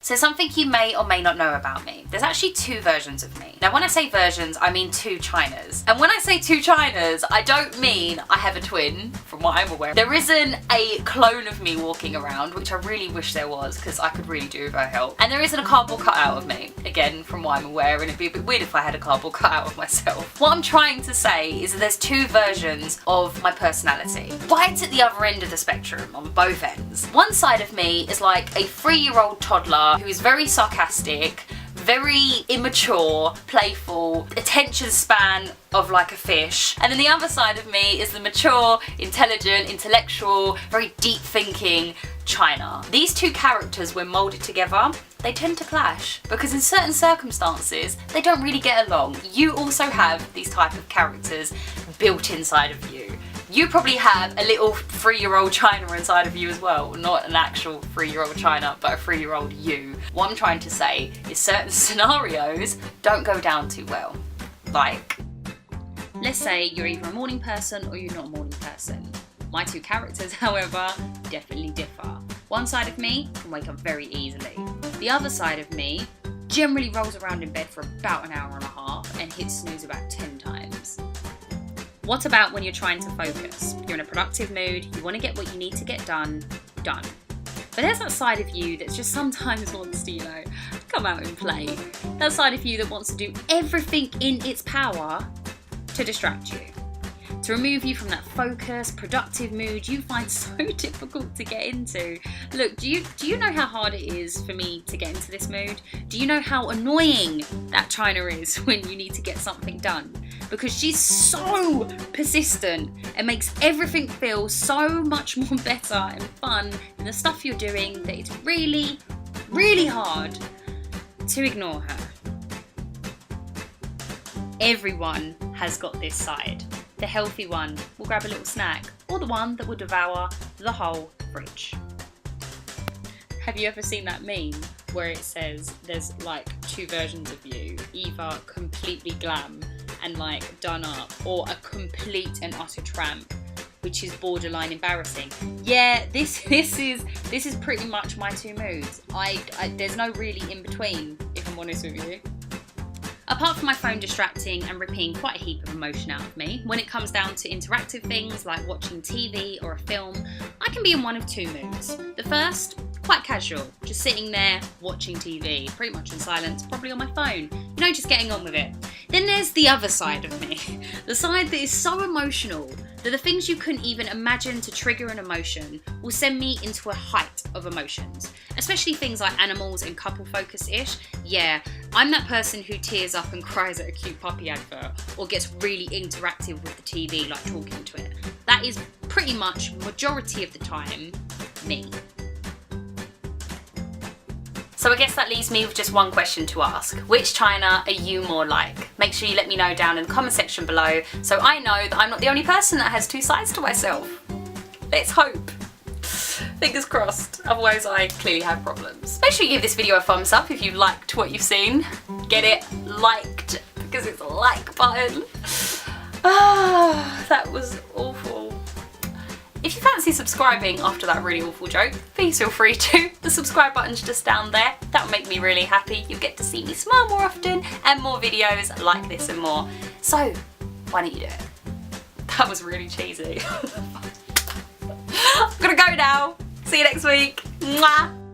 So something you may or may not know about me. There's actually two versions of me. Now when I say versions, I mean two Chynas. And when I say two Chynas, I don't mean I have a twin, from what I'm aware. There isn't a clone of me walking around, which I really wish there was, because I could really do with her help. And there isn't a cardboard cutout of me, again, from what I'm aware, and it'd be a bit weird if I had a cardboard cutout of myself. What I'm trying to say is that there's two versions of my personality. Right at the other end of the spectrum, on both ends. One side of me is like a 3-year-old toddler who is very sarcastic, very immature, playful, attention span of like a fish. And then the other side of me is the mature, intelligent, intellectual, very deep thinking Chyna. These two characters, when moulded together, they tend to clash because in certain circumstances they don't really get along. You also have these type of characters built inside of you. You probably have a little 3-year-old Chyna inside of you as well. Not an actual 3-year-old Chyna, but a 3-year-old you. What I'm trying to say is certain scenarios don't go down too well. Like, let's say you're either a morning person or you're not a morning person. My two characters, however, definitely differ. One side of me can wake up very easily. The other side of me generally rolls around in bed for about an hour and a half and hits snooze about 10 times. What about when you're trying to focus? You're in a productive mood, you want to get what you need to get done. But there's that side of you that just sometimes wants to, come out and play. That side of you that wants to do everything in its power to distract you. To remove you from that focused, productive mood you find so difficult to get into. Look, do you know how hard it is for me to get into this mood? Do you know how annoying that Chyna is when you need to get something done? Because she's so persistent and makes everything feel so much more better and fun than the stuff you're doing that it's really, really hard to ignore her. Everyone has got this side. The healthy one will grab a little snack, or the one that will devour the whole fridge. Have you ever seen that meme where it says there's like two versions of you, either completely glam and like done up, or a complete and utter tramp, which is borderline embarrassing? Yeah, this is pretty much my two moods. There's no really in between, if I'm honest with you. Apart from my phone distracting and ripping quite a heap of emotion out of me, when it comes down to interactive things like watching TV or a film, I can be in one of two moods. The first, quite casual, just sitting there watching TV, pretty much in silence, probably on my phone, just getting on with it. Then there's the other side of me, the side that is so emotional that the things you couldn't even imagine to trigger an emotion will send me into a height of emotions, especially things like animals and couple focus-ish. Yeah, I'm that person who tears up and cries at a cute puppy advert or gets really interactive with the TV, like talking to it. That is pretty much majority of the time me. So I guess that leaves me with just one question to ask. Which Chyna are you more like? Make sure you let me know down in the comment section below so I know that I'm not the only person that has two sides to myself. Let's hope. Fingers crossed, otherwise I clearly have problems. Make sure you give this video a thumbs up if you liked what you've seen. Get it liked because it's a like button. That was awful. If you fancy subscribing after that really awful joke, please feel free to. The subscribe button's just down there. That would make me really happy. You'll get to see me smile more often and more videos like this and more. So, why don't you do it? That was really cheesy. I'm gonna go now. See you next week. Mwah!